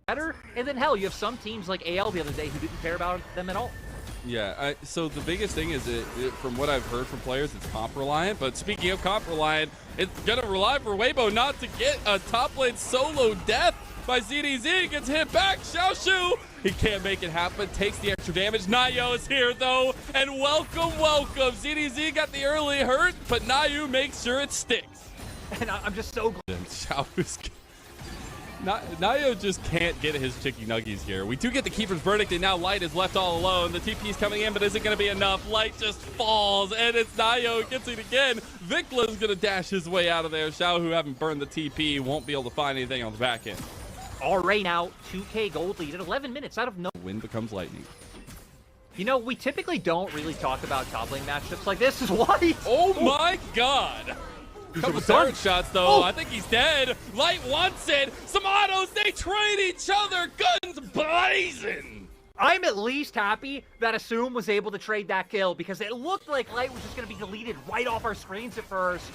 better. And then hell, you have some teams like AL the other day who didn't care about them at all. Yeah, so the biggest thing is, from what I've heard from players, it's comp reliant. But speaking of comp reliant, it's going to rely for Weibo not to get a top lane solo death by ZDZ. Gets hit back. Xiaoshu, he can't make it happen. Takes the extra damage. Nayo is here, though. And welcome. ZDZ got the early hurt, but Nayu makes sure it sticks. And I'm just so glad. Xiaoshu's... Nayo just can't get his chicky nuggies here. We do get the Keeper's Verdict, and now Light is left all alone. The TP's coming in, but is it going to be enough? Light just falls, and it's Nayo who gets it again. Vikla's going to dash his way out of there. Xiao, who haven't burned the TP, won't be able to find anything on the back end. Already now, 2K gold lead at 11 minutes out of no... Wind becomes lightning. You know, we typically don't really talk about top lane matchups like this. Is why... Oh my god! Couple turret shots, though. I think he's dead. Light wants it. Some autos. They trade each other. Guns blazing. I'm at least happy that Assume was able to trade that kill because it looked like Light was just going to be deleted right off our screens at first.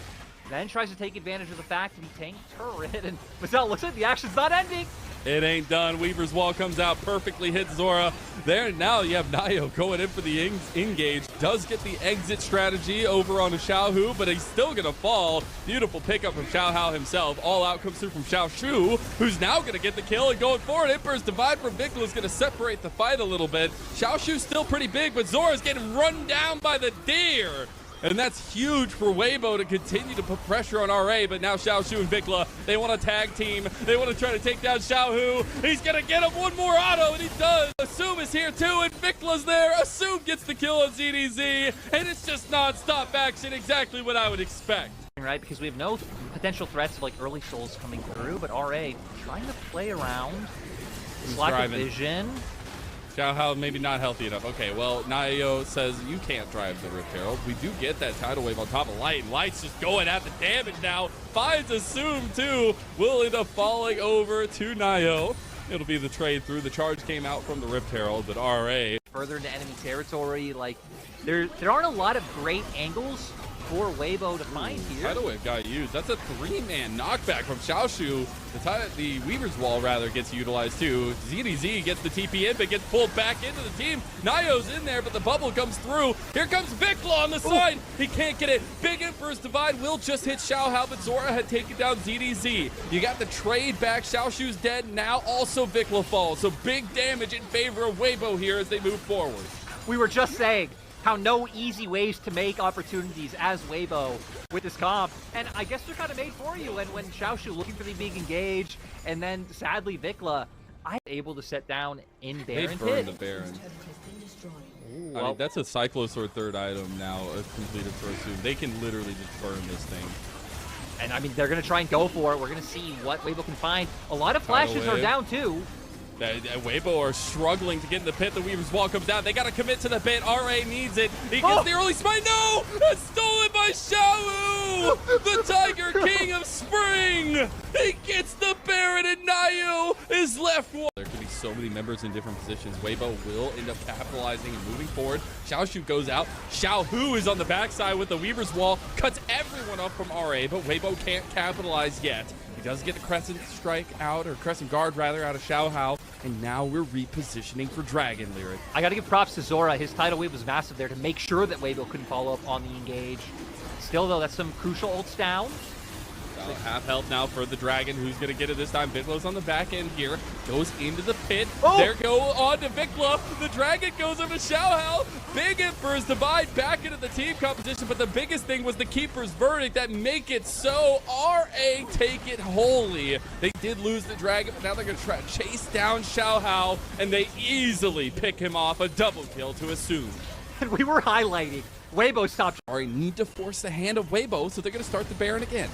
Then tries to take advantage of the fact that he tanked turret. And Mazzel looks like the action's not ending. It ain't done. Weaver's Wall comes out, perfectly hits Zora. There now you have Nayo going in for the engage. Does get the exit strategy over on Xiaohu, but he's still going to fall. Beautiful pickup from Xiaohao himself. All out comes through from Xiaoshu, who's now going to get the kill and going forward. Emperor's Divide from Vikla is going to separate the fight a little bit. Xiaoshu's still pretty big, but Zora's getting run down by the deer. And that's huge for Weibo to continue to put pressure on RA, but now Xiaoshu and Vikla, they want to tag team. They want to try to take down Xiaohu. He's going to get him one more auto, and he does. Assume is here too, and Vikla's there. Assume gets the kill on ZDZ, and it's just non-stop action, exactly what I would expect. Right, because we have no potential threats of like early souls coming through, but RA trying to play around. Lack of vision. Xiaohao maybe not healthy enough. Okay, well, Nayo says you can't drive the Rift Herald. We do get that tidal wave on top of Light. Light's just going at the damage now. Finds Assume too. Will end up falling over to Nayo. It'll be the trade through. The charge came out from the Rift Herald, but RA further into enemy territory. Like there aren't a lot of great angles for Weibo to find here. Tidal wave got used. That's a 3-man knockback from Xiaoshu. The Weaver's Wall rather gets utilized too. ZDZ gets the TP in, but gets pulled back into the team. Nayo's in there, but the bubble comes through. Here comes Vikla on the side. He can't get it. Big Emperor's Divide will just hit Xiaohao, but Zora had taken down ZDZ. You got the trade back. Xiaoshu's dead. Now also Vikla falls. So big damage in favor of Weibo here as they move forward. We were just saying how no easy ways to make opportunities as Weibo with this comp. And I guess they're kind of made for you. And when Xiaoshu looking for the big engage, and then sadly Vikla, I'm able to set down in Baron. They burned the Baron. Ooh, I mean, that's a Cyclosaur third item now completed for Assume. They can literally just burn this thing. And I mean, they're going to try and go for it. We're going to see what Weibo can find. A lot of flashes are down too. Weibo are struggling to get in the pit. The Weaver's Wall comes down. They got to commit to the pit. RA needs it. He gets the early smite. No! It's stolen by Xiaohu! The Tiger King of Spring! He gets the Baron, and Nayu is left. There could be so many members in different positions. Weibo will end up capitalizing and moving forward. Xiaoshu goes out. Xiaohu is on the backside with the Weaver's Wall. Cuts everyone up from RA, but Weibo can't capitalize yet. He does get the Crescent Strike out, or Crescent Guard rather, out of Xiaohao. And now we're repositioning for Dragon Lyric. I got to give props to Zora. His tidal wave was massive there to make sure that Weibo couldn't follow up on the engage. Still, though, that's some crucial ults down. Half health now for the Dragon. Who's going to get it this time? Viklo's on the back end here. Goes into the pit. There go on to Vikla. The Dragon goes over to Xiaohao. Big Emperor's Divide back into the team competition. But the biggest thing was the Keeper's Verdict that make it so. RA take it wholly. They did lose the Dragon, but now they're going to try to chase down Xiaohao. And they easily pick him off. A double kill to Assume. And we were highlighting. Weibo stopped. RA need to force the hand of Weibo, so they're going to start the Baron again.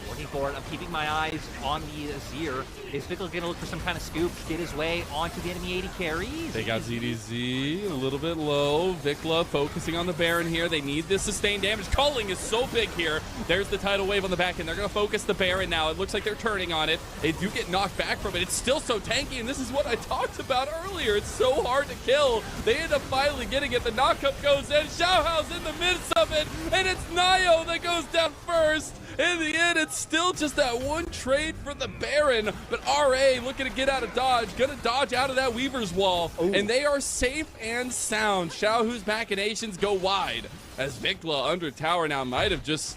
Looking for it. I'm keeping my eyes on the Azir. Is Vikla going to look for some kind of scoop to get his way onto the enemy 80 carries? They got ZDZ a little bit low. Vikla focusing on the Baron here. They need this sustained damage. Culling is so big here. There's the tidal wave on the back end. They're going to focus the Baron now. It looks like they're turning on it. They do get knocked back from it. It's still so tanky, and this is what I talked about earlier. It's so hard to kill. They end up finally getting it. The knockup goes in. Xiaohao's in the midst of it, and it's Nayo that goes down first. In the end, it's still just that one trade for the Baron, but RA looking to get out of dodge, gonna dodge out of that Weaver's wall, and they are safe and sound. Xiaohu's machinations go wide, as Vikla under tower now might have just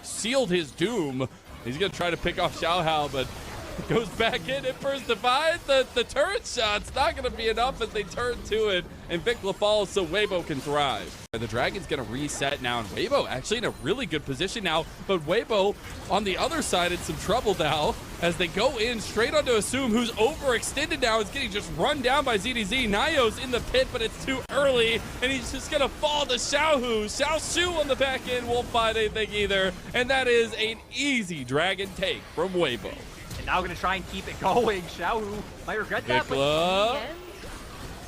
sealed his doom. He's gonna try to pick off Xiaohao, but goes back in at first divide. The turret shot's not going to be enough as they turn to it, and Vikla falls so Weibo can thrive. And the Dragon's going to reset now, and Weibo actually in a really good position now, but Weibo on the other side in some trouble now as they go in straight onto Assume, who's overextended now, is getting just run down by ZDZ. Nayo's in the pit, but it's too early, and he's just going to fall to Xiaohu. Xiaoshu on the back end won't find anything either, and that is an easy Dragon take from Weibo. And now going to try and keep it going. Xiaohu might regret that, but in the end...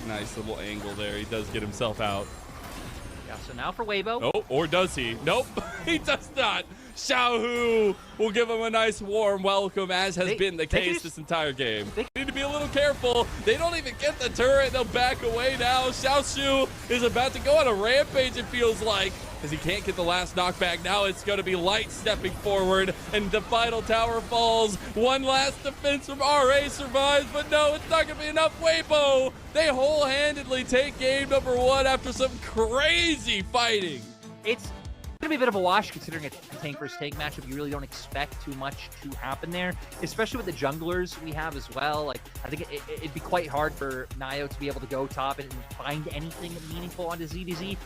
Nice little angle there. He does get himself out. Yeah, so now for Weibo. Oh, or does he? Nope, he does not. Xiaohu will give him a nice warm welcome, as has been the case this entire game. They need to be a little careful. They don't even get the turret. They'll back away now. Xiaoshu is about to go on a rampage, it feels like, as he can't get the last knockback. Now it's going to be Light stepping forward, and the final tower falls. One last defense from RA survives, but no, it's not going to be enough. Weibo, they whole-handedly take game number one after some crazy fighting. It's going to be a bit of a wash considering a tank versus tank matchup. You really don't expect too much to happen there, especially with the junglers we have as well. Like, I think it'd be quite hard for Nayo to be able to go top and find anything meaningful onto ZDZ.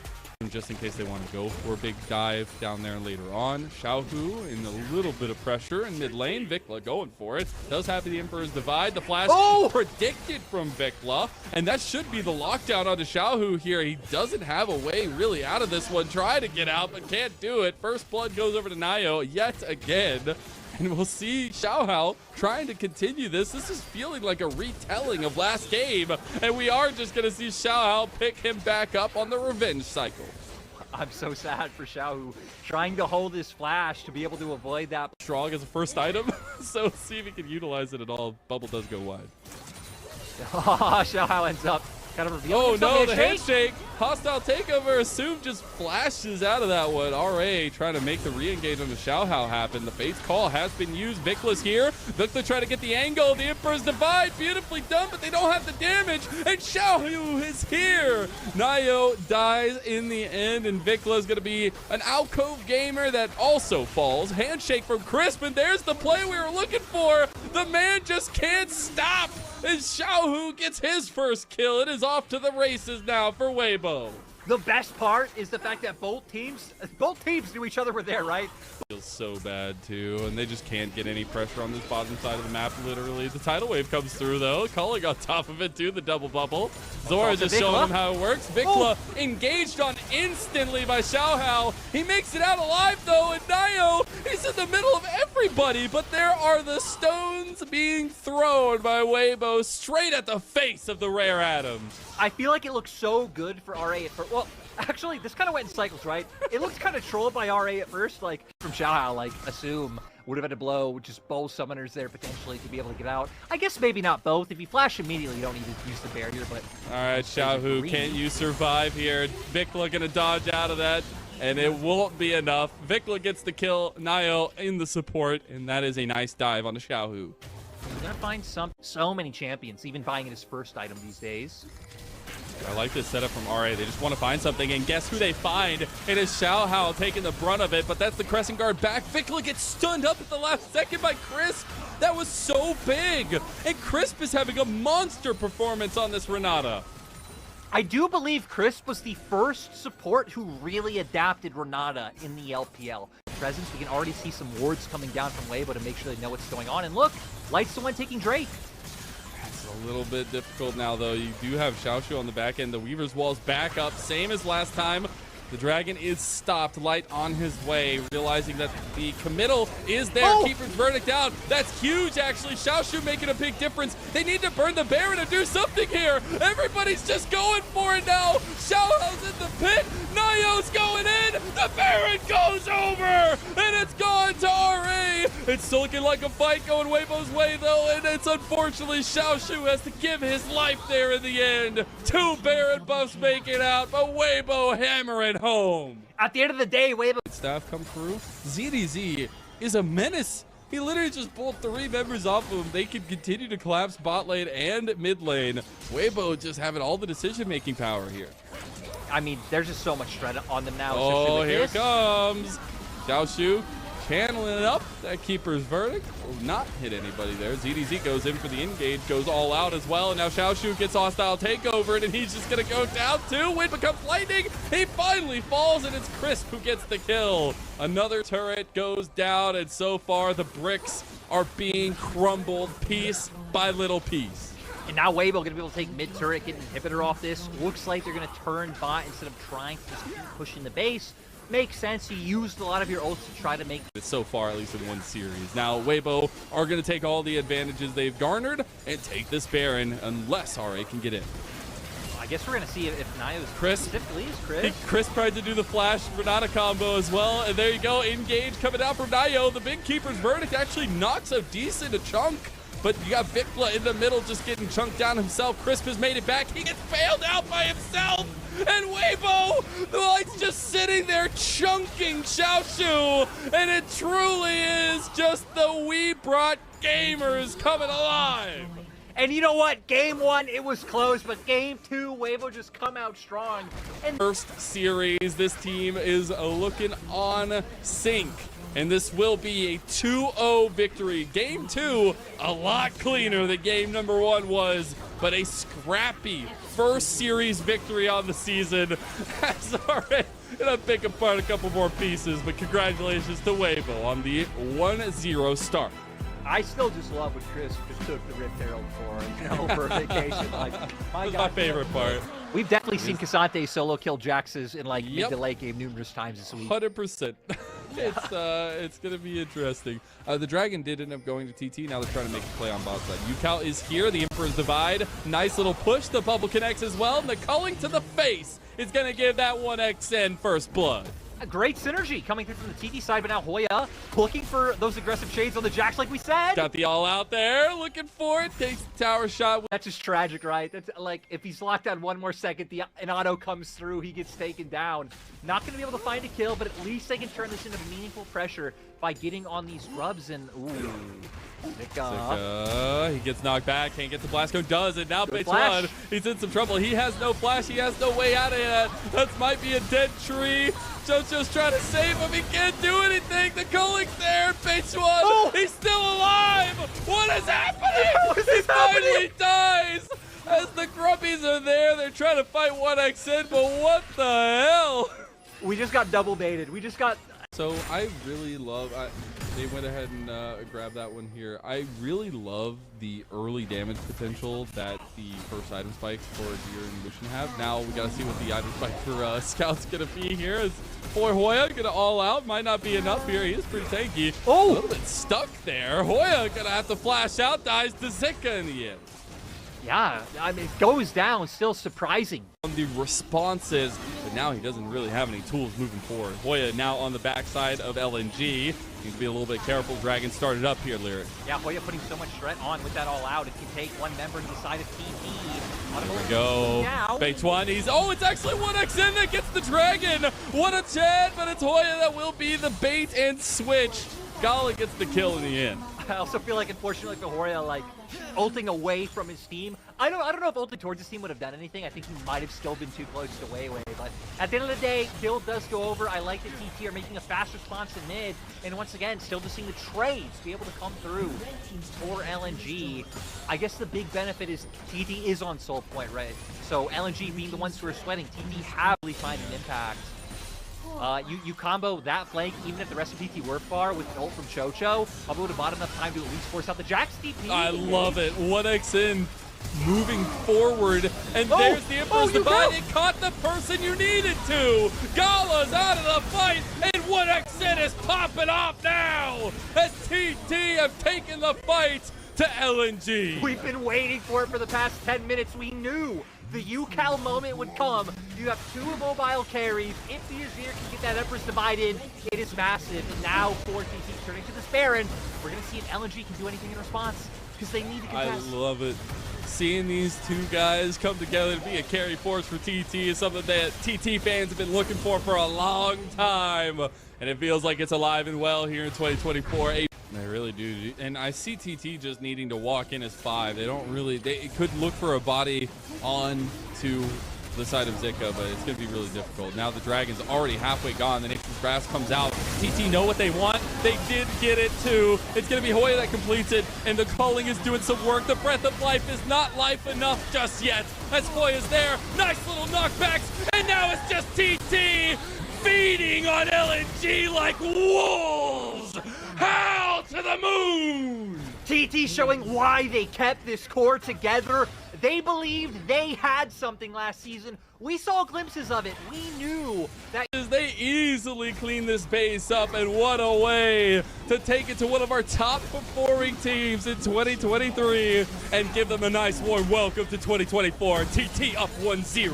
Just in case they want to go for a big dive down there later on. Xiaohu in a little bit of pressure in mid lane. Vikla going for it. Does have the Emperor's Divide. The flash predicted from Vikla, and that should be the lockdown onto Xiaohu here. He doesn't have a way really out of this one. Try to get out, but can't do it. First blood goes over to Nayo yet again. And we'll see Xiaohao trying to continue this. This is feeling like a retelling of last game. And we are just going to see Xiaohao pick him back up on the revenge cycle. I'm so sad for Xiaohu trying to hold his flash to be able to avoid that. Strong as a first item. So see if he can utilize it at all. Bubble does go wide. Xiaohao ends up kind of revealing. Oh no, the handshake. Hostile takeover. Assume just flashes out of that one. RA trying to make the re-engage on the Xiaohao happen. The Fate's Call has been used. Vikla's here. Vikla trying to get the angle. The Emperor's Divide. Beautifully done, but they don't have the damage. And Xiaohu is here. Nayo dies in the end, and Vikla is going to be an alcove gamer that also falls. Handshake from Crisp, and there's the play we were looking for. The man just can't stop. And Xiaohu gets his first kill. It is off to the races now for Weibo. The best part is the fact that both teams knew each other were there, right? Feels so bad too, and they just can't get any pressure on this bottom side of the map, literally. The tidal wave comes through though. Culling on top of it too, the double bubble. Zora just showing him how it works. Vikla engaged on instantly by Xiaohao. He makes it out alive though, and Nayo is in the middle of everybody, but there are the stones being thrown by Weibo straight at the face of the Rare Adams. I feel like it looks so good for RA at first. Well, actually, this kind of went in cycles, right? It looked kind of trolled by RA at first, like from Xiaohao, like Assume would have had to blow just both summoners there potentially to be able to get out. I guess maybe not both. If you flash immediately, you don't need to use the barrier, but... All right, Xiaohu, can't you survive here? Vikla gonna dodge out of that, and it won't be enough. Vikla gets the kill, Nayo in the support, and that is a nice dive on the Xiaohu. He's gonna find so many champions, even buying his first item these days. I like this setup from RA. They just want to find something, and guess who they find? It is Xiaohao taking the brunt of it, but that's the Crescent Guard back. Vikla gets stunned up at the last second by Crisp. That was so big, and Crisp is having a monster performance on this Renata. I do believe Crisp was the first support who really adapted Renata in the LPL. Presence, we can already see some wards coming down from Weibo to make sure they know what's going on. And look, Light's the one taking Drake. It's a little bit difficult now, though. You do have Xiaoshu on the back end. The Weaver's Wall's back up, same as last time. The Dragon is stopped. Light on his way, realizing that the committal is there. Keeper's verdict out. That's huge, actually. Xiaoshu making a big difference. They need to burn the Baron to do something here. Everybody's just going for it now. Xiaohu's in the pit. Nayo's going in. The Baron goes over, and it's gone to RA. It's looking like a fight going Weibo's way, though, and it's unfortunately Xiaoshu has to give his life there in the end. Two Baron buffs make it out, but Weibo hammering home. At the end of the day, Weibo... Staff come through. ZDZ is a menace. He literally just pulled 3 members off of him. They can continue to collapse bot lane and mid lane. Weibo just having all the decision-making power here. I mean, there's just so much threat on them now. Oh, here it comes. Xiaoshu channeling up that keeper's verdict. Will not hit anybody there. ZDZ goes in for the engage, goes all out as well. And now Xiaoshu gets hostile takeover, and he's just going to go down too. Wind becomes lightning. He finally falls, and it's Crisp who gets the kill. Another turret goes down, and so far the bricks are being crumbled piece by little piece. And now Weibo going to be able to take mid turret, get an inhibitor off this. Looks like they're going to turn bot instead of trying to just keep pushing the base. Makes sense. You used a lot of your ults to try to make it so far, at least in one series. Now, Weibo are going to take all the advantages they've garnered and take this Baron unless RA can get in. I guess we're going to see if Nayo's Chris. specifically is Chris. Chris tried to do the flash Renata combo as well. And there you go. Engage coming out from Nayo. The big keeper's verdict actually knocks a decent chunk. But you got Vikla in the middle just getting chunked down himself. Crisp has made it back. He gets failed out by himself. And Weibo, the light's just sitting there chunking Xiaoshu. And it truly is just the We Brought Gamers coming alive. And you know what? Game 1, it was close, but Game 2, Weibo just come out strong. And first series, this team is looking on sync. And this will be a 2-0 victory. Game 2, a lot cleaner than game number 1 was, but a scrappy first series victory on the season. That's all right. Gonna pick apart a couple more pieces, but congratulations to Weibo on the 1-0 start. I still just love when Chris just took the Rift Herald for vacation. Like, That's my favorite part. We've definitely seen Cassante solo kill Jax's in like mid to late game numerous times this week. 100%. It's gonna be interesting. The Dragon did end up going to TT. Now they're trying to make a play on bot side. Yukao is here. The Emperor's Divide. Nice little push. The bubble connects as well. And the culling to the face is gonna give that 1xN first blood. A great synergy coming through from the TT side, but now Hoya looking for those aggressive shades on the Jax like we said. Got the all out there, looking for it, takes the tower shot. That's just tragic, right? That's like, if he's locked on one more second, an auto comes through, he gets taken down. Not going to be able to find a kill, but at least they can turn this into meaningful pressure by getting on these grubs and, ooh. Sika. He gets knocked back, can't get the blast cone, does it. Now Beichuan, he's in some trouble. He has no flash, he has no way out of it. That might be a dead tree. Jojo's trying to save him, he can't do anything. The culling's there, Beichuan, he's still alive. What is happening? He finally dies. As the grubbies are there, they're trying to fight 1xN, but what the hell? We just got double baited. We just got... So I really love, they went ahead and grabbed that one here. I really love the early damage potential that the first item spikes for Deer and Lucian have. Now we gotta see what the item spike for Scout's gonna be here. Is boy Hoya gonna all out? Might not be enough here. He is pretty tanky. Oh! A little bit stuck there. Hoya gonna have to flash out, dies to Zika in the end. Yeah, I mean, it goes down, still surprising. On the responses, but now he doesn't really have any tools moving forward. Hoya now on the backside of LNG. Needs to be a little bit careful. Dragon started up here, Lyric. Yeah, Hoya putting so much threat on with that all out. It can take one member to the side of TT. There we go. Beichuan, it's actually 1xN that gets the Dragon. What a chat, but it's Hoya that will be the bait and switch. Gala gets the kill in the end. I also feel like, unfortunately, for Hoya, like, ulting away from his team. I don't know if ulting towards his team would have done anything. I think he might have still been too close to Weiwei. But at the end of the day, kill does go over. I like that TT are making a fast response in mid. And once again, still just seeing the trades be able to come through for LNG. I guess the big benefit is TT is on soul point, right? So LNG being the ones who are sweating, TT have really find an impact. You combo that flank, even if the rest of TT were far, with an ult from Chocho, probably would have bought enough time to at least force out the Jax TP. I love it. 1xN moving forward, and there's the Emperor's Divide. It caught the person you needed to. Gala's out of the fight, and 1xN is popping off now as TT have taken the fight to LNG. We've been waiting for it for the past 10 minutes. We knew the UCal moment would come. You have two mobile carries. If the Azir can get that Empress divided, it is massive. And now for TT turning to this Baron, we're going to see if LNG can do anything in response, because they need to contest. I love it. Seeing these two guys come together to be a carry force for TT is something that TT fans have been looking for a long time. and it feels like it's alive and well here in 2024. They really do. And I see TT just needing to walk in as 5. They don't really, they could look for a body on to the side of Zika, but it's going to be really difficult. Now the Dragon's already halfway gone. The Nature's Grasp comes out. TT know what they want. They did get it too. It's going to be Hoya that completes it, and the culling is doing some work. The Breath of Life is not life enough just yet, as Hoya's there. Nice little knockbacks, and now it's just TT feeding on LNG like wolves. How to the moon! TT showing why they kept this core together. They believed they had something last season. We saw glimpses of it. We knew that they easily clean this base up, and what a way to take it to one of our top performing teams in 2023 and give them a nice warm welcome to 2024. TT up 1-0.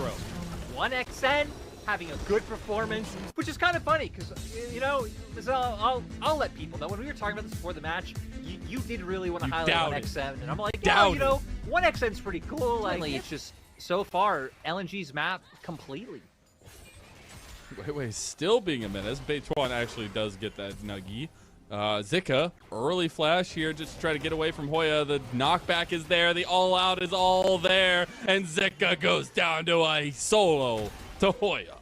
1XN having a good performance, which is kind of funny because, you know, I'll let people know when we were talking about this before the match, you did really want to highlight 1XN, and I'm like, yeah, you know, 1XN's pretty cool. Like, it's just so far LNG's map completely. Wait, still being a menace. Beituan actually does get that nuggy. Zika, early flash here just to try to get away from Hoya. The knockback is there. The all-out is all there. And Zika goes down to a solo to Hoya.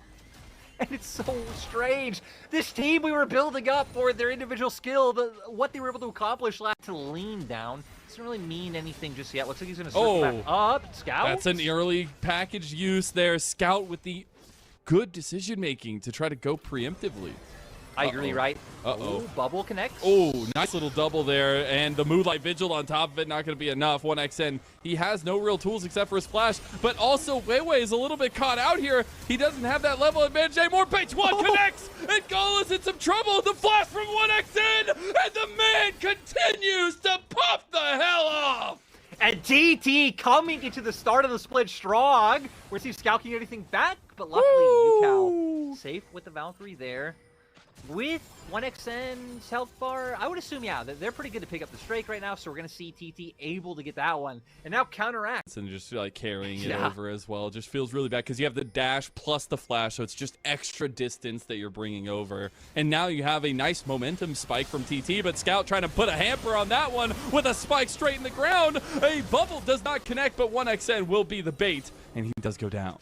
And it's so strange. This team we were building up for their individual skill, what they were able to accomplish last to lean down, doesn't really mean anything just yet. Looks like he's going to circle back up. Scout? That's an early package use there. Scout with the good decision-making to try to go preemptively. I agree, right? Uh-oh. Bubble connects. Oh, nice little double there, and the Moonlight Vigil on top of it, not going to be enough. 1XN, he has no real tools except for his flash, but also Weiwei is a little bit caught out here. He doesn't have that level advantage anymore. Beituan connects, and Gala's in some trouble. The flash from 1XN, and the man continues to pop the hell off. And TT coming into the start of the split strong. We're seeing Scout can get anything back, but luckily Yucal safe with the Valkyrie there. With 1XN's health bar, I would assume, yeah, they're pretty good to pick up the Strike right now, so we're going to see TT able to get that one. And now counteract. And just like carrying it over as well. It just feels really bad because you have the dash plus the flash, so it's just extra distance that you're bringing over. And now you have a nice momentum spike from TT, but Scout trying to put a hamper on that one with a spike straight in the ground. A bubble does not connect, but 1XN will be the bait, and he does go down.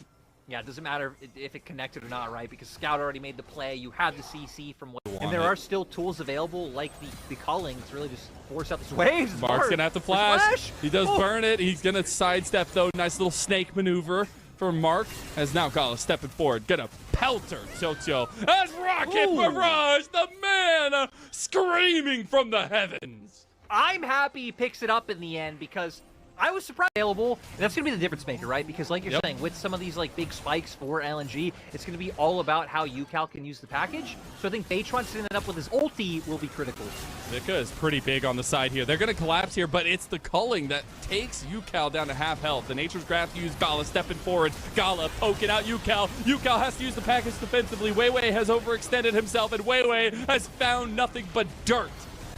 Yeah, it doesn't matter if it connected or not, right? Because Scout already made the play. You have the CC from what... And there are still tools available, like the culling, to really just force out this wave. Mark's going to have to flash. He does burn it. He's going to sidestep, though. Nice little snake maneuver for Mark. As now Gala stepping forward. Going to pelter Toto. As Rocket Barrage, the man screaming from the heavens. I'm happy he picks it up in the end because... I was surprised available, and that's going to be the difference maker, right? Because like you're saying, with some of these like big spikes for LNG, it's going to be all about how Yucal can use the package. So I think Beituan setting that up with his ulti will be critical. Zika is pretty big on the side here. They're going to collapse here, but it's the culling that takes Yucal down to half health. The Nature's Grasp used Gala stepping forward. Gala poking out Yucal. Yucal has to use the package defensively. Weiwei has overextended himself, and Weiwei has found nothing but dirt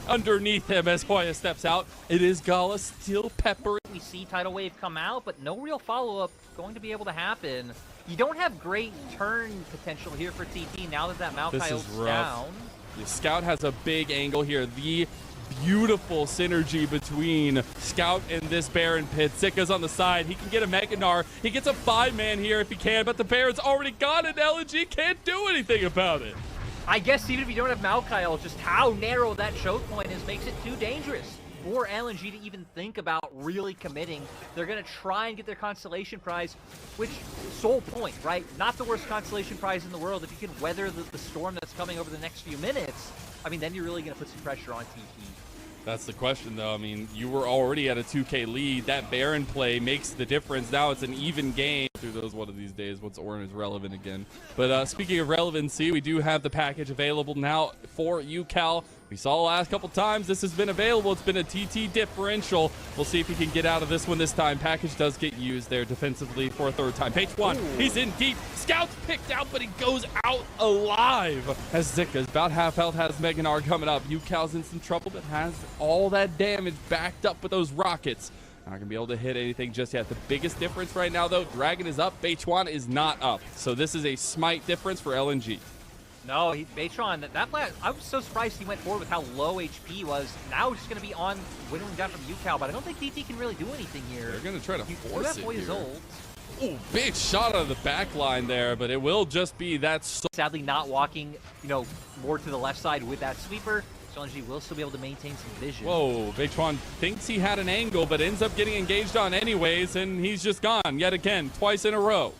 underneath him as Hoya steps out. It is Gala still peppering. We see Tidal Wave come out, but no real follow-up going to be able to happen. You don't have great turn potential here for TT now that Maokai's down. The Scout has a big angle here. The beautiful synergy between Scout and this Baron pit. Zika's on the side. He can get a Mega Gnar. He gets a 5-man here if he can, but the Baron's already gone and LNG can't do anything about it. I guess even if you don't have Maokai, just how narrow that choke point is makes it too dangerous for LNG to even think about really committing. They're going to try and get their consolation prize, which, sole point, right? Not the worst consolation prize in the world. If you can weather the storm that's coming over the next few minutes, I mean, then you're really going to put some pressure on TT. That's the question, though. I mean, you were already at a 2K lead. That Baron play makes the difference. Now it's an even game. Through those one of these days once Orin is relevant again. But speaking of relevancy, we do have the package available now for Yucal. We saw last couple times this has been available. It's been a TT differential. We'll see if he can get out of this one this time. Package does get used there defensively for a third time. Beituan, he's in deep. Scout's picked out, but he goes out alive. As Zika's about half health, has Mega Gnar coming up. Yucal's in some trouble, but has all that damage backed up with those rockets. Not going to be able to hit anything just yet. The biggest difference right now, though, Dragon is up, Beituan is not up. So this is a smite difference for LNG. No, Baytron, that flash, I was so surprised he went forward with how low HP he was. Now he's just going to be on whittling down from UCal, but I don't think TT can really do anything here. They're going to try to force it here. Old. Oh, big shot out of the back line there, but it will just be that. Sadly not walking, more to the left side with that sweeper. So LNG will still be able to maintain some vision. Whoa, Baytron thinks he had an angle, but ends up getting engaged on anyways, and he's just gone yet again, twice in a row.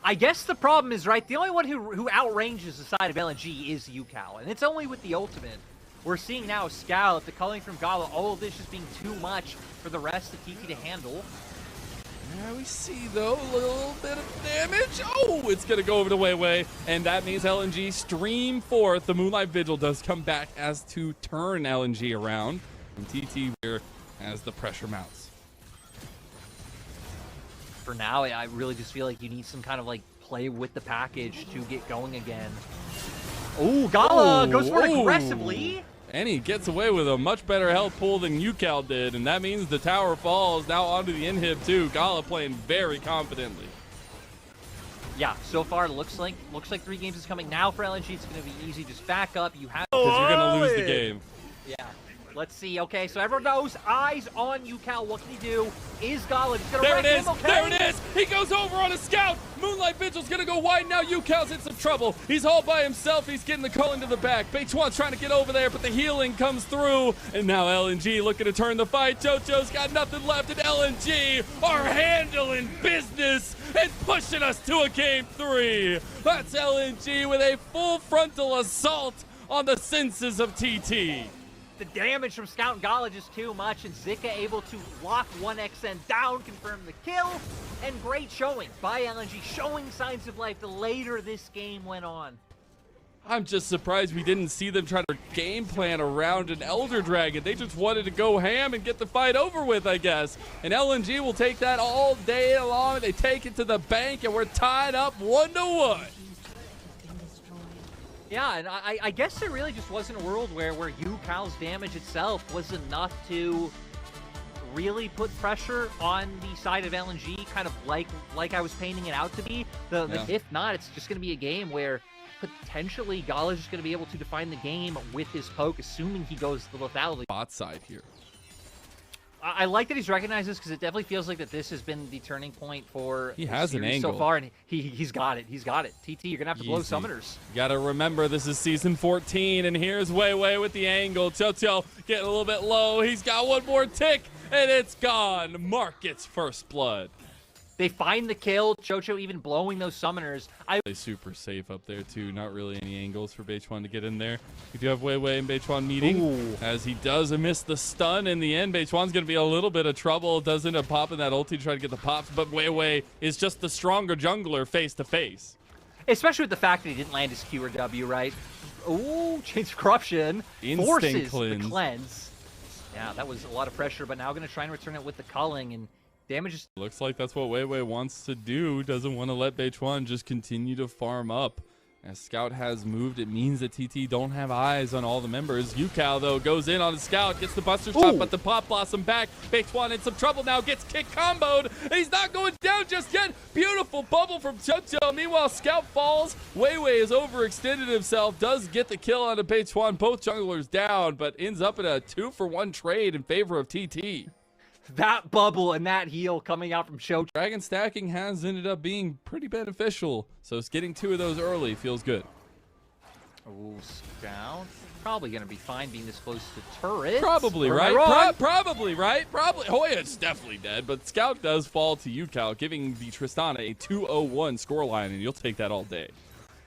I guess the problem is, right, the only one who outranges the side of LNG is UCal, and it's only with the ultimate. We're seeing now Scout, the culling from Gala, all of this just being too much for the rest of TT to handle. Yeah, we see, though, a little bit of damage. Oh, it's going to go over to Weiwei, and that means LNG stream forth. The Moonlight Vigil does come back as to turn LNG around. And TT here as the pressure mounts. For now, I really just feel like you need some kind of, play with the package to get going again. Oh, Gala goes for it aggressively. And he gets away with a much better health pool than UCal did, and that means the tower falls now onto the inhib too. Gala playing very confidently. Yeah, so far it looks like 3 games is coming now for LNG. It's going to be easy. Just back up. You have because you're going to lose the game. Yeah. Let's see. Okay, so everyone knows eyes on UCal. What can he do? Is Gala going to wreck him? Okay. There it is. He goes over on a scout. Moonlight Vigil's going to go wide now. UCal's in some trouble. He's all by himself. He's getting the culling to the back. Baytwan's trying to get over there, but the healing comes through. And now LNG looking to turn the fight. JoJo's got nothing left, and LNG are handling business and pushing us to a game 3. That's LNG with a full frontal assault on the senses of TT. The damage from Scout and Gala just too much, and Zika able to lock 1XN down, confirm the kill, and great showing by LNG, showing signs of life the later this game went on. I'm just surprised we didn't see them try to game plan around an Elder Dragon. They just wanted to go ham and get the fight over with, I guess. And LNG will take that all day long. They take it to the bank, and we're tied up 1-1. Yeah, and I guess there really just wasn't a world where UCal's damage itself was enough to really put pressure on the side of LNG, kind of like I was painting it out to be. If not, it's just going to be a game where potentially Gala's just going to be able to define the game with his poke, assuming he goes the lethality. Bot side here. I like that he's recognized this because it definitely feels like that this has been the turning point for he has an angle so far, and he's got it. He's got it. TT, you're gonna have to blow summoners. You gotta remember this is season 14, and here's Weiwei with the angle. Chocho getting a little bit low. He's got one more tick, and it's gone. Mark gets first blood. They find the kill. Chocho even blowing those summoners. Super safe up there too. Not really any angles for Baytwan to get in there. We do have Weiwei and Baytwan meeting. As he does miss the stun in the end. Baytwan's going to be a little bit of trouble. Does end up popping that ulti to try to get the pops, but Weiwei is just the stronger jungler face to face. Especially with the fact that he didn't land his Q or W, right? Ooh, Chains of Corruption. Forces the cleanse. Yeah, that was a lot of pressure, but now going to try and return it with the culling, and damage is... Looks like that's what Weiwei wants to do. Doesn't want to let Baytwan just continue to farm up. As Scout has moved, it means that TT don't have eyes on all the members. UCal, though, goes in on the Scout, gets the Buster Shot, but the Pop Blossom back. Baytwan in some trouble now, gets kick comboed. He's not going down just yet. Beautiful bubble from Chocho. Meanwhile, Scout falls. Weiwei has overextended himself, does get the kill on Baytwan. Both junglers down, but ends up in a 2-for-1 trade in favor of TT. That bubble and that heal coming out from Show. Dragon stacking has ended up being pretty beneficial, so it's getting 2 of those early feels good. Ooh, Scout. Probably going to be fine being this close to turret. Probably, right? Probably, right? Probably. Hoya's definitely dead, but Scout does fall to UCal, giving the Tristana a 2-0-1 scoreline, and you'll take that all day.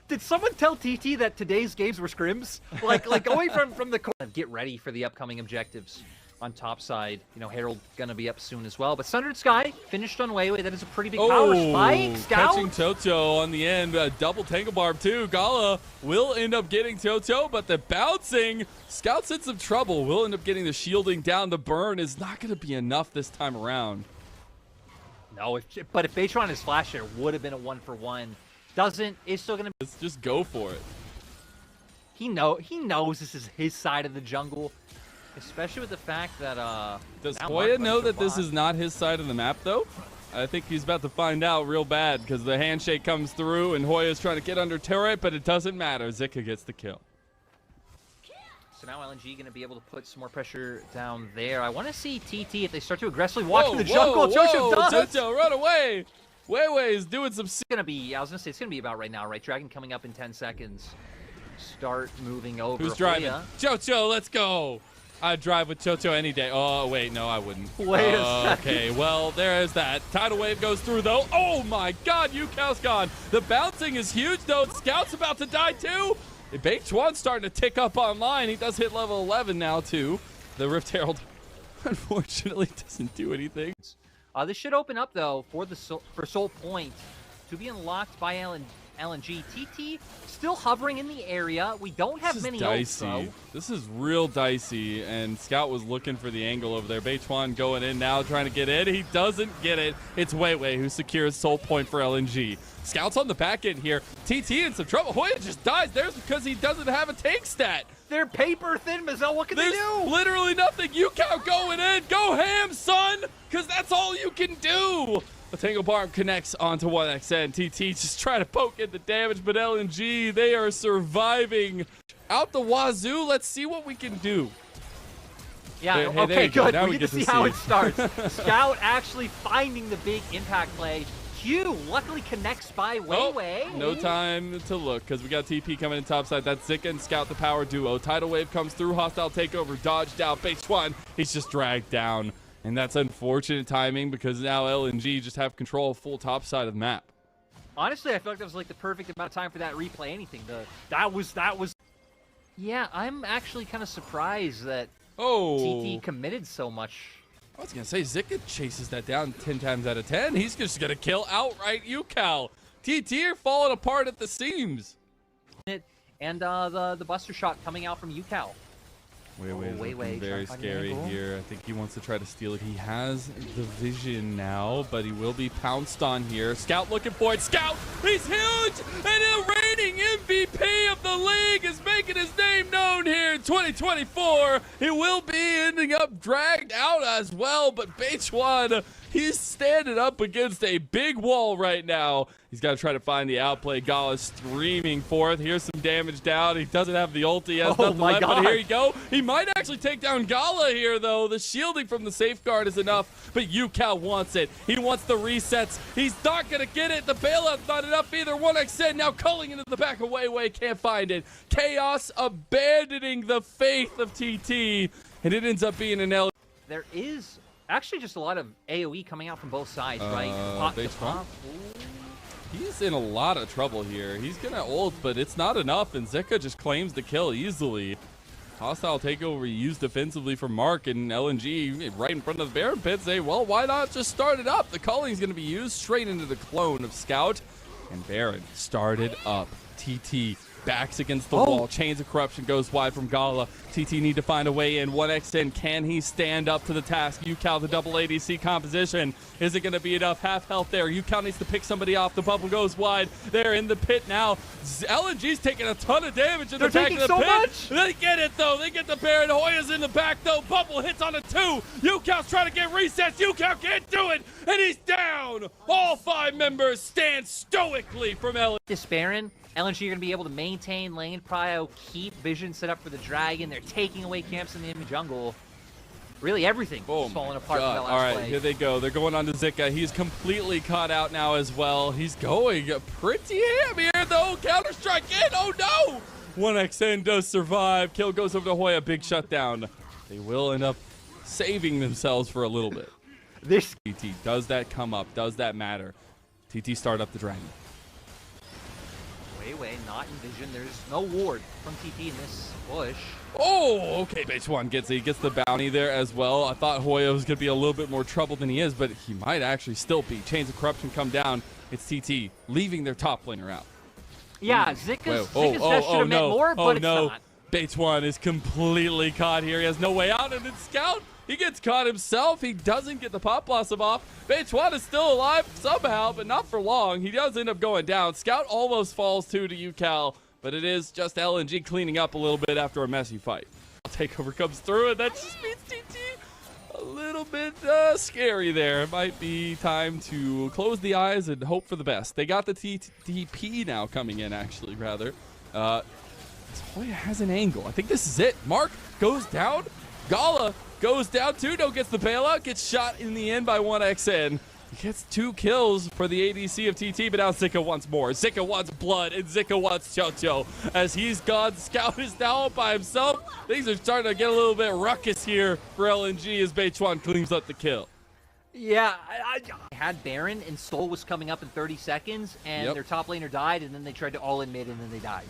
Did someone tell TT that today's games were scrims? Like going from the corner. Get ready for the upcoming objectives. On top side, Herald gonna be up soon as well. But Sundered Sky finished on Weiwei. That is a pretty big power spike. Scout catching Chocho on the end. Double Tangle Barb too. Gala will end up getting Chocho, but the bouncing, Scout's in some trouble. Will end up getting the shielding down. The burn is not gonna be enough this time around. No, but if Baytron is flash there, would have been a 1-for-1. Doesn't, it's still gonna be. Let's just go for it. He knows this is his side of the jungle. Especially with the fact that, does Hoya know that this is not his side of the map, though? I think he's about to find out real bad because the handshake comes through and Hoya's trying to get under turret, but it doesn't matter. Zika gets the kill. So now LNG going to be able to put some more pressure down there. I want to see TT if they start to aggressively walk to the jungle. Jojo does. Jojo, run away. Weiwei is doing some. It's gonna be. I was gonna say it's gonna be about right now, right? Dragon coming up in 10 seconds. Start moving over. Who's driving? Hoya. Jojo, let's go. I'd drive with Jojo any day. Oh wait, no, I wouldn't. Wait a second. Okay, well there's that. Tidal wave goes through though. Oh my God, Yukao's gone. The bouncing is huge though. Scout's about to die too. Baked One's starting to tick up online. He does hit level 11 now too. The Rift Herald, unfortunately, doesn't do anything. This should open up though for the Soul Point to be unlocked by LNG. TT still hovering in the area. We don't have many ults though. This is real dicey, and Scout was looking for the angle over there. Beituan going in now, trying to get in. He doesn't get it. It's Weiwei who secures Soul Point for LNG. Scout's on the back end here. TT in some trouble. Hoya just dies there because he doesn't have a tank stat. They're paper thin, Mazel. What can they do? Literally nothing. Yukao going in. Go ham, son, because that's all you can do. The Tango Barb connects onto 1XN. TT just trying to poke at the damage, but LNG, they are surviving out the wazoo. Let's see what we can do. Yeah, hey, okay, good. Now we get to see how it starts. Scout actually finding the big impact play. Q luckily connects by Weiwei. Oh, no time to look because we got TP coming in topside. That's Zika and Scout, the power duo. Tidal wave comes through. Hostile takeover. Dodged out. Base one. He's just dragged down. And that's unfortunate timing because now LNG just have control of full topside of the map. Honestly, I feel like that was like the perfect amount of time for that replay. Anything. That was. Yeah, I'm actually kind of surprised that TT committed so much. I was going to say, Zika chases that down 10 times out of 10. He's just going to kill outright Yukao. TT are falling apart at the seams. And the buster shot coming out from Yukao. Weiwei very scary here. I think he wants to try to steal it. He has the vision now, but he will be pounced on here. Scout looking for it. Scout, he's huge! And the reigning MVP of the league is making his name known here in 2024. He will be ending up dragged out as well, but Beituan, he's standing up against a big wall right now. He's got to try to find the outplay. Gala streaming forth. Here's some damage down. He doesn't have the ult. He has nothing left, but here you go. He might actually take down Gala here, though. The shielding from the safeguard is enough, but Yukao wants it. He wants the resets. He's not going to get it. The bailout's not enough either. 1XN now culling into the back of Weiwei. Can't find it. Chaos abandoning the faith of TT, and it ends up being an L. There is actually just a lot of AoE coming out from both sides, right? Pop to pop. He's in a lot of trouble here. He's gonna ult, but it's not enough, and Zika just claims the kill easily. Hostile takeover used defensively from Mark, and LNG right in front of the Baron pit say, well, why not just start it up? The calling's gonna be used straight into the clone of Scout, and Baron started up. TT backs against the wall. Chains of Corruption goes wide from Gala. TT need to find a way in. 1XN, can he stand up to the task? Yukao, the double ADC composition. Is it going to be enough? Half health there. Yukao needs to pick somebody off. The bubble goes wide. They're in the pit now. LNG's taking a ton of damage in the back of the pit. Much. They get it, though. They get the Baron. Hoya's in the back, though. Bubble hits on a 2. Yukao's trying to get resets. Yukao can't do it, and he's down. All 5 members stand stoically from LNG. This Baron, LNG are going to be able to maintain lane prio, keep vision set up for the dragon. They're taking away camps in the enemy jungle. Really, everything is falling apart. From that last All right, play. here they go. They're going on to Zika. He's completely caught out now as well. He's going pretty ham here, though. Counter-strike in. Oh, no. 1XN does survive. Kill goes over to Hoya. Big shutdown. They will end up saving themselves for a little bit. This TT, does that come up? Does that matter? TT start up the dragon. Weiwei not in vision. There's no ward from TT in this push. Oh, okay. Base one gets it. He gets the bounty there as well. I thought Hoya was going to be a little bit more trouble than he is, but he might actually still be. Chains of Corruption come down. It's TT leaving their top laner out. Yeah, Zika's should have meant more, but it's not. Bates one is completely caught here. He has no way out, and it's Scout. He gets caught himself. He doesn't get the pop blossom off. Bates one is still alive somehow, but not for long. He does end up going down. Scout almost falls to Yukao, but it is just LNG cleaning up a little bit after a messy fight. Takeover comes through, and that just means TT a a little bit scary there. It might be time to close the eyes and hope for the best. They got the TP now coming in, actually, rather. Hoya has an angle. I think this is it. Mark goes down. Gala goes down. Tudo gets the bailout, gets shot in the end by 1XN. He gets 2 kills for the ADC of TT, but now Zika wants more. Zika wants blood, and Zika wants Chocho. As he's gone, Scout is now up by himself. Things are starting to get a little bit ruckus here for LNG as Beichuan cleans up the kill. Yeah, I had Baron, and Soul was coming up in 30 seconds, and their top laner died, and then they tried to all-in mid, and then they died.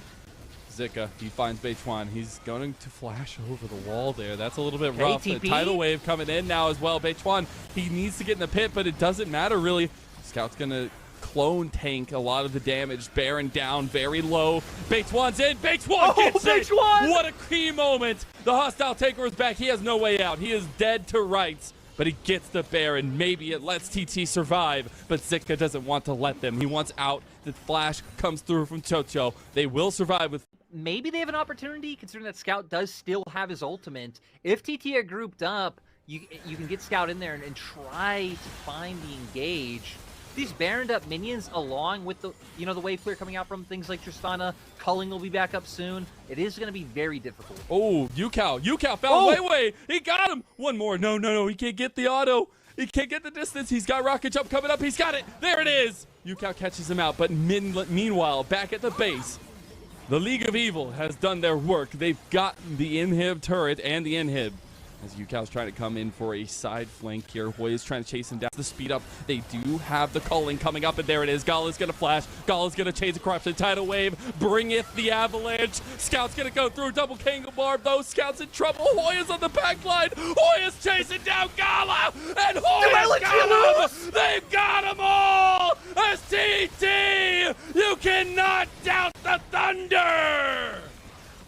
Zika, he finds Beichuan. He's going to flash over the wall there. That's a little bit rough. The TP? tidal wave coming in now as well. Beichuan, he needs to get in the pit, but it doesn't matter really. Scout's going to clone tank a lot of the damage. Baron down very low. Beichuan's in. Beichuan gets it. What a key moment. The hostile taker is back. He has no way out. He is dead to rights. But he gets the Baron. Maybe it lets TT survive, but Zika doesn't want to let them. He wants out. The flash comes through from Chocho. They will survive with... Maybe they have an opportunity, considering that Scout does still have his ultimate. If TT are grouped up, you can get Scout in there and try to find the engage. These Baroned up minions, along with the the wave clear coming out from things like Tristana, Culling will be back up soon. It is going to be very difficult. Oh, Yukao found Wei. He got him. One more. No. He can't get the auto. He can't get the distance. He's got rocket jump coming up. He's got it. There it is. Yukao catches him out. But meanwhile, back at the base, the League of Evil has done their work. They've got the inhib turret and the inhib. As Yukao's trying to come in for a side flank here. Hoya's trying to chase him down. The speed up. They do have the Culling coming up, and there it is. Gala's going to flash. Gala's going to chase a corruption. Tidal wave. Bringeth the avalanche. Scout's going to go through. Double Kangle Barb. Those Scout's in trouble. Hoya's on the back line. Hoya's chasing down Gala. And Hoya's got him. They've got them all. As TT, you cannot doubt the thunder.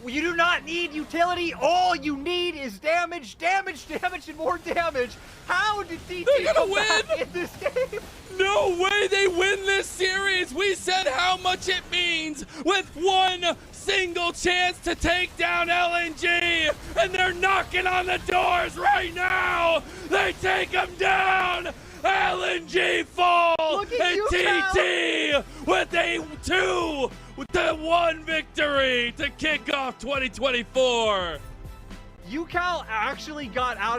You do not need utility. All you need is damage, damage, and more damage. How did TT come back in this game? No way they win this series. We said how much it means with one single chance to take down LNG, and they're knocking on the doors right now. They take them down. LNG fall, and TT with a 2-1 victory to kick off 2024. Yukao actually got out of